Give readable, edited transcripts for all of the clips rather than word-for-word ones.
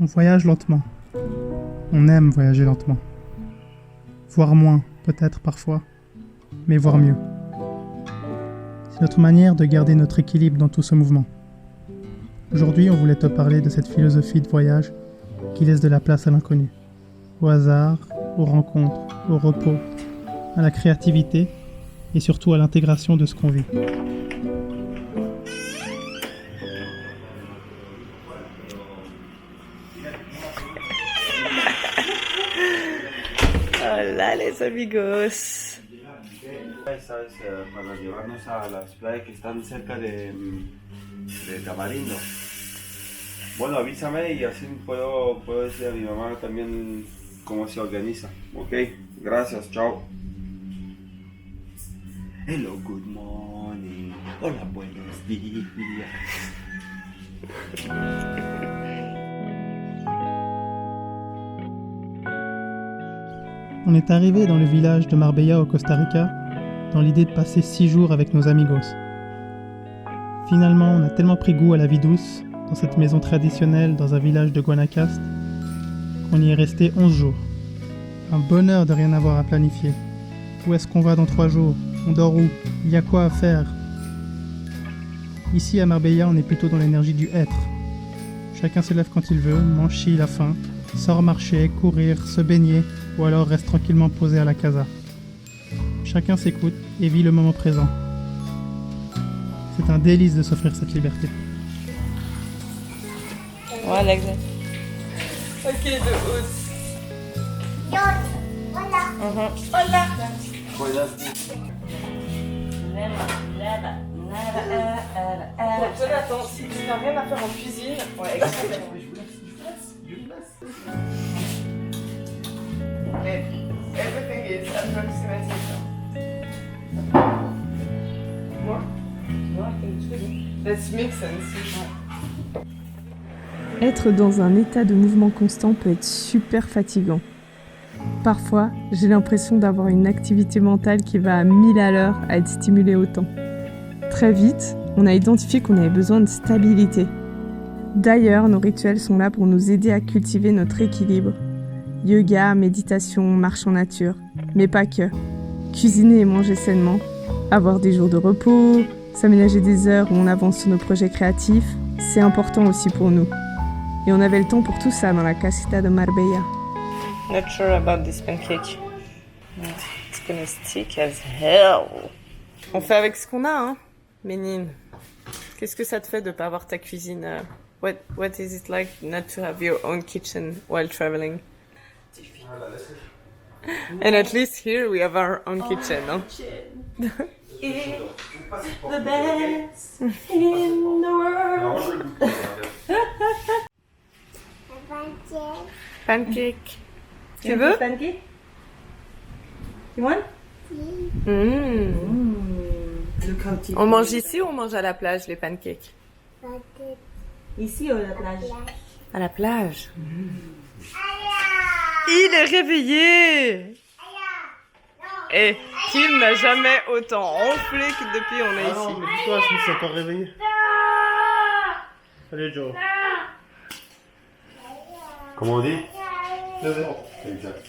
On voyage lentement. On aime voyager lentement. Voir moins, peut-être parfois, mais voir mieux. C'est notre manière de garder notre équilibre dans tout ce mouvement. Aujourd'hui, on voulait te parler de cette philosophie de voyage qui laisse de la place à l'inconnu, au hasard, aux rencontres, au repos, à la créativité et surtout à l'intégration de ce qu'on vit. Hola, les amigos. Esta es para llevarnos a las playas que están cerca de Tamarindo. Bueno, avísame y así puedo decir a mi mamá también cómo se organiza. Ok, gracias, chao. Hello, good morning. Hola, buenos días. On est arrivé dans le village de Marbella au Costa Rica dans l'idée de passer 6 jours avec nos amigos. Finalement, on a tellement pris goût à la vie douce dans cette maison traditionnelle dans un village de Guanacaste qu'on y est resté 11 jours. Un bonheur de rien avoir à planifier. Où est-ce qu'on va dans 3 jours? On dort où? Il y a quoi à faire? Ici à Marbella, on est plutôt dans l'énergie du être. Chacun se lève quand il veut, mange s'il a faim, sort marcher, courir, se baigner ou alors reste tranquillement posé à la casa. Chacun s'écoute et vit le moment présent. C'est un délice de s'offrir cette liberté. Voilà, exact. Ok, de haut. Hola. Hola. Jonathan, si tu n'as rien à faire en cuisine, ouais, exactement. Everything is approximative. More? No, I think it's good. Let's mix and see. Être dans un état de mouvement constant peut être super fatigant. Parfois, j'ai l'impression d'avoir une activité mentale qui va à 1000 à l'heure à être stimulée autant. Très vite, on a identifié qu'on avait besoin de stabilité. D'ailleurs, nos rituels sont là pour nous aider à cultiver notre équilibre. Yoga, méditation, marche en nature, mais pas que. Cuisiner et manger sainement, avoir des jours de repos, s'aménager des heures où on avance sur nos projets créatifs, c'est important aussi pour nous. Et on avait le temps pour tout ça dans la casita de Marbella. Not sure about this pancake. It's gonna stick as hell. On fait avec ce qu'on a, hein, Ménine. Qu'est-ce que ça te fait de pas avoir ta cuisine? What is it like not to have your own kitchen while traveling? And at least here we have our own kitchen, no? The best in the world. Pancake. Tu veux? Pancake? You want? Look how deep. On mange ici ou on mange à la plage les pancakes? Ici ou à la plage? À la plage. Il est réveillé! Et Kim n'a jamais autant ronflé que depuis on est ici. mais dis-toi, je me suis encore réveillé. Allez Joe. Comment on dit? Levez. Exact.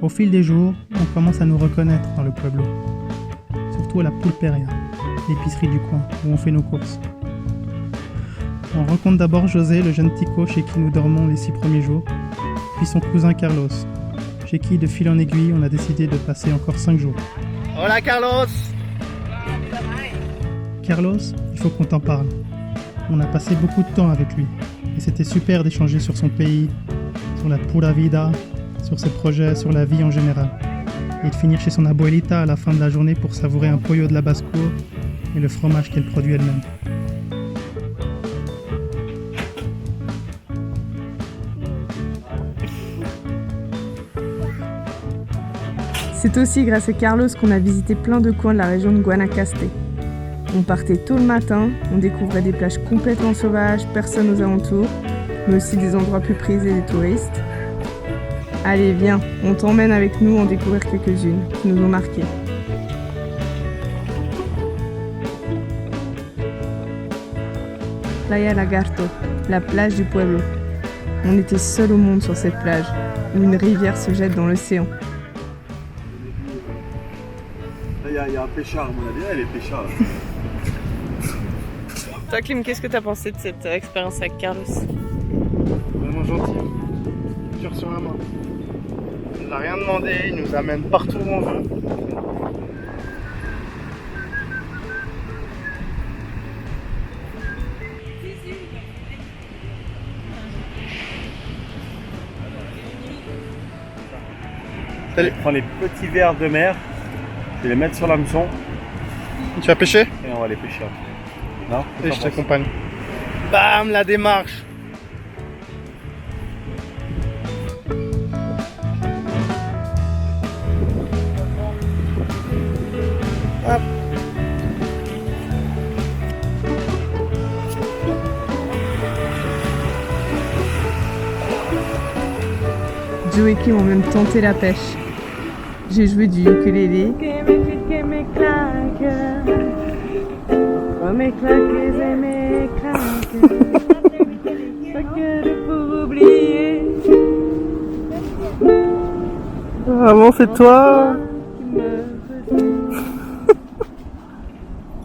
Au fil des jours, on commence à nous reconnaître dans le pueblo. Surtout à la Pulperia, l'épicerie du coin, où on fait nos courses. On rencontre d'abord José, le jeune tico chez qui nous dormons les 6 premiers jours, puis son cousin Carlos, chez qui de fil en aiguille on a décidé de passer encore 5 jours. Hola Carlos! Carlos, il faut qu'on t'en parle. On a passé beaucoup de temps avec lui, et c'était super d'échanger sur son pays, sur la pura vida, sur ses projets, sur la vie en général. Et de finir chez son abuelita à la fin de la journée pour savourer un pollo de la basse-cour et le fromage qu'elle produit elle-même. C'est aussi grâce à Carlos qu'on a visité plein de coins de la région de Guanacaste. On partait tôt le matin, on découvrait des plages complètement sauvages, personne aux alentours, mais aussi des endroits plus prisés des touristes. Allez, viens, on t'emmène avec nous en découvrir quelques-unes qui nous ont marqués. Playa Lagarto, la plage du pueblo. On était seuls au monde sur cette plage, où une rivière se jette dans l'océan. Il y a un pêcheur, à mon avis, elle est pêcheur. Toi, Clim, qu'est-ce que t'as pensé de cette expérience avec Carlos? Vraiment gentil. Cœur sur la main. Il n'a rien demandé, il nous amène partout où on veut. Je prends les petits vers de mer, je vais les mettre sur l'hameçon Tu vas pêcher? et on va les pêcher. Non? Et je t'accompagne. Bam, la démarche. Hop. Joe et Kim ont même tenté la pêche. J'ai joué du ukulélé. Vraiment, c'est toi.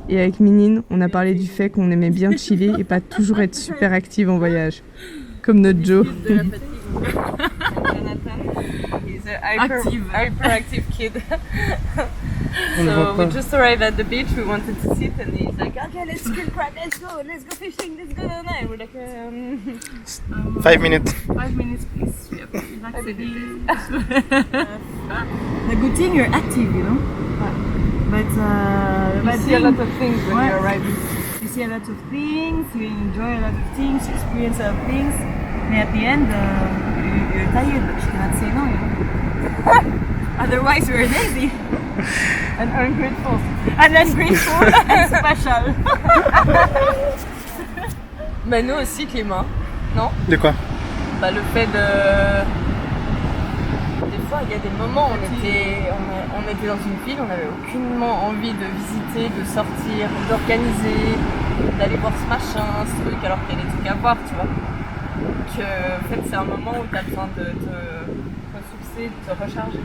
Et avec Minine, on a parlé du fait qu'on aimait bien chiller et pas toujours être super active en voyage. Comme notre Joe. He's a hyperactive kid. So we just arrived at the beach. We wanted to sit, and he's like, "Okay, let's go fishing, let's go." And we're like, 5 minutes. 5 minutes, please. The good thing you're active, you know. But you see a lot of things when you arrive. You see a lot of things, you enjoy a lot of things, you experience a lot of things. But at the end, you're tired, but you cannot say no, you know. Otherwise, you're lazy. And ungrateful. And ungrateful and special. Mais nous aussi, Clément. Non? De quoi? Bah, le fait de. Des fois, il y a des moments où on était dans une ville, on n'avait aucunement envie de visiter, de sortir, d'organiser, d'aller voir ce machin, ce truc, alors qu'il y a des trucs à voir, tu vois. Donc, en fait, c'est un moment où tu as besoin de te ressourcer, de te recharger.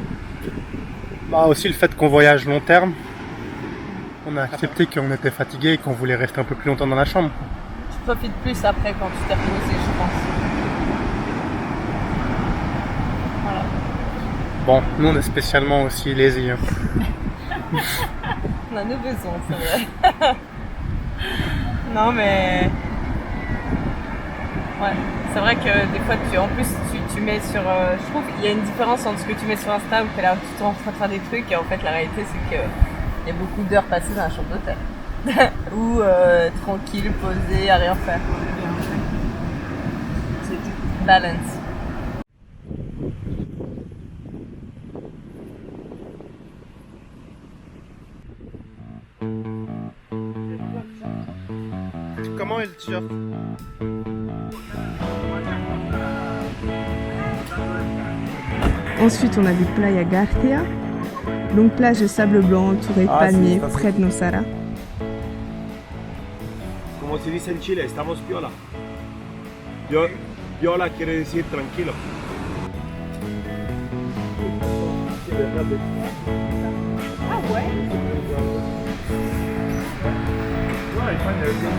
Bah aussi le fait qu'on voyage long terme. On a accepté qu'on était fatigué et qu'on voulait rester un peu plus longtemps dans la chambre. Tu profites plus après quand tu t'es reposé, je pense. Voilà. Bon, nous on est spécialement aussi lazy. Hein. On a nos besoins, c'est vrai. Non mais... Ouais, c'est vrai que des fois, tu mets sur... je trouve qu'il y a une différence entre ce que tu mets sur Insta où tu es là tout le temps en train de faire des trucs et en fait la réalité c'est qu'il y a beaucoup d'heures passées dans la chambre d'hôtel. Ou tranquille, posé, à rien faire. C'est balance. Comment est le t-shirt? Ensuite, on a vu Playa Garcia, longue plage de sable blanc entourée de palmiers près de Nosara. Como se dice en Chile, estamos piola. Piola quiere decir tranquilo.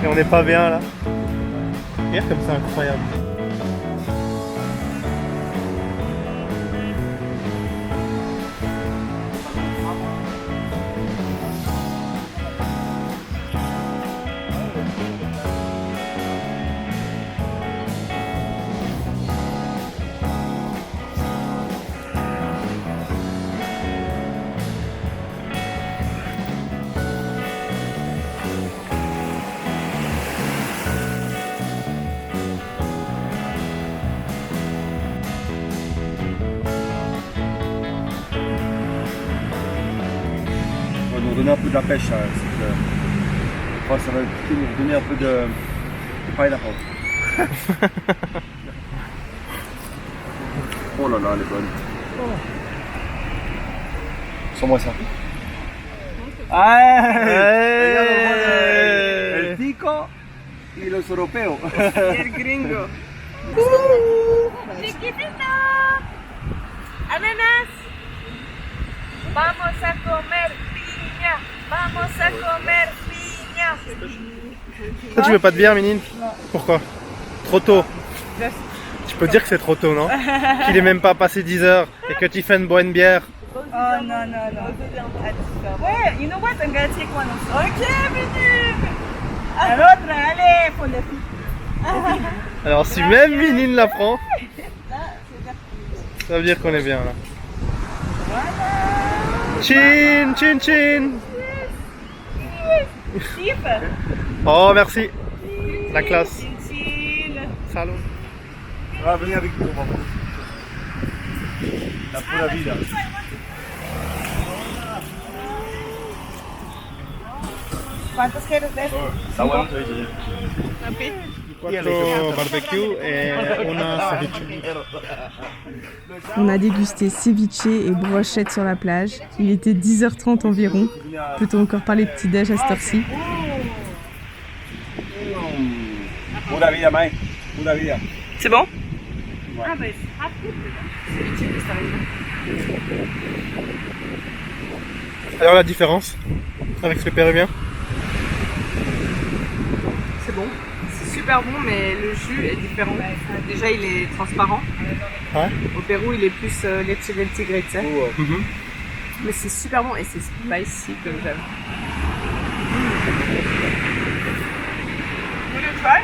Et on n'est pas bien là. Regarde comme c'est incroyable. On va nous donner un peu de la pêche. Je crois que ça va nous donner un peu de pineapple. Oh là là, elle est bonne. Sans-moi ça. Hey, El pico y los europeos. Y el gringo. ¡Chiquitito! ¡Ananas! ¡Vamos a comer piña! ¡Vamos a comer piña! Toi, tu veux pas de bière, Ménine? Pourquoi? Trop tôt. Tu peux dire que c'est trop tôt, non? Qu'il est même pas passé 10 heures et que Tiffen boit une bière. Oh, no. Wait, you know what? I'm gonna take one also. Ok, Ménine! À l'autre, allez, pour le fille. Alors, si même Ménine la prend, ça veut dire qu'on est bien là. Chin, chin, chin. Chief! Oh, merci. La classe. Chill. Salut. Va a venir avec nous, maman. La pura vida. ¿Cuántos quieres de esto? Está bueno, soy yo. 4 barbecue et una ceviche. On a dégusté ceviche et brochette sur la plage. Il était 10h30 environ. Peut-on encore parler de petit-déj à cette heure-ci? Pura vida, Mai. Pura vida. C'est bon? Ah, ben, Alors, la différence avec le péruvien? C'est bon. C'est super bon, mais le jus est différent. Déjà, il est transparent. Ouais. Au Pérou, il est plus leche del tigre, tu sais. Mhm. Mais c'est super bon et c'est spicy comme j'aime. You wanna try?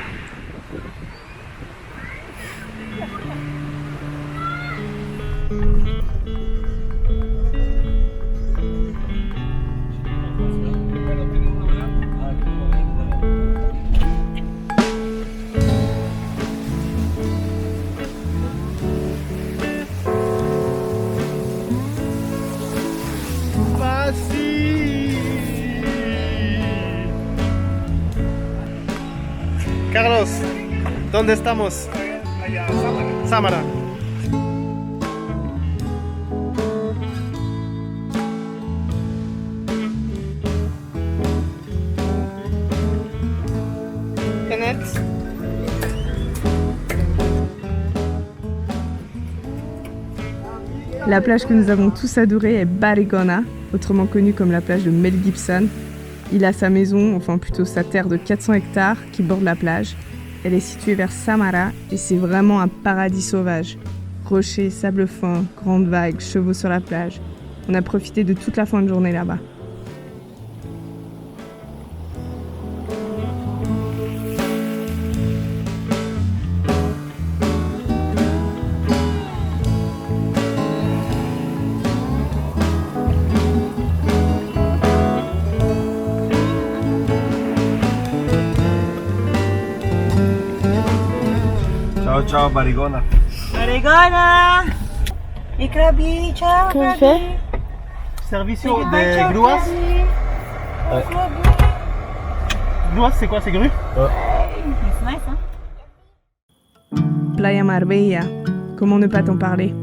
Carlos, ¿dónde estamos? Samara. Canette. La plage que nous avons tous adorée est Barigona, autrement connue comme la plage de Mel Gibson. Il a sa maison, enfin plutôt sa terre de 400 hectares qui borde la plage. Elle est située vers Samara et c'est vraiment un paradis sauvage. Rochers, sable fin, grandes vagues, chevaux sur la plage. On a profité de toute la fin de journée là-bas. Ciao, ciao, Barigona. Barigona! Y krabi, ciao, Comment krabi. Servicio Bye, ciao, de gruas. krabi. Gruas, c'est quoi? C'est grue? It's nice, hein? Playa Marbella, comment ne pas t'en parler?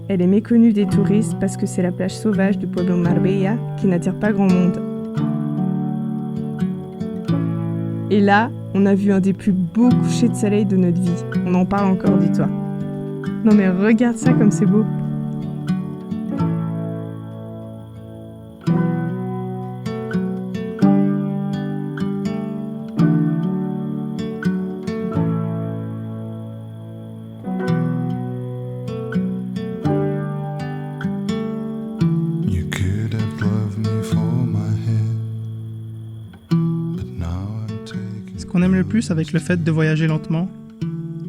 Elle est méconnue des touristes parce que c'est la plage sauvage du pueblo Marbella qui n'attire pas grand monde. Et là, on a vu un des plus beaux couchers de soleil de notre vie. On en parle encore, dis-toi. Non mais regarde ça comme c'est beau. You could have loved me for my head, but now I'm taking. Ce qu'on aime le plus avec le fait de voyager lentement,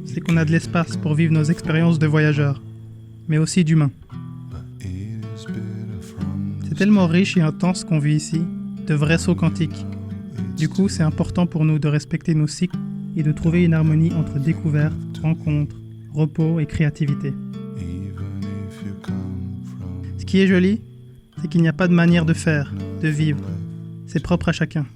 c'est qu'on a de l'espace pour vivre nos expériences de voyageurs, mais aussi d'humains. It is bitter from C'est tellement riche et intense ce qu'on vit ici, de vrais sauts quantiques. Du coup, c'est important pour nous de respecter nos cycles et de trouver une harmonie entre découverte, rencontre, repos et créativité. even if you come from Ce qui est joli, c'est qu'il n'y a pas de manière de faire, de vivre. C'est propre à chacun.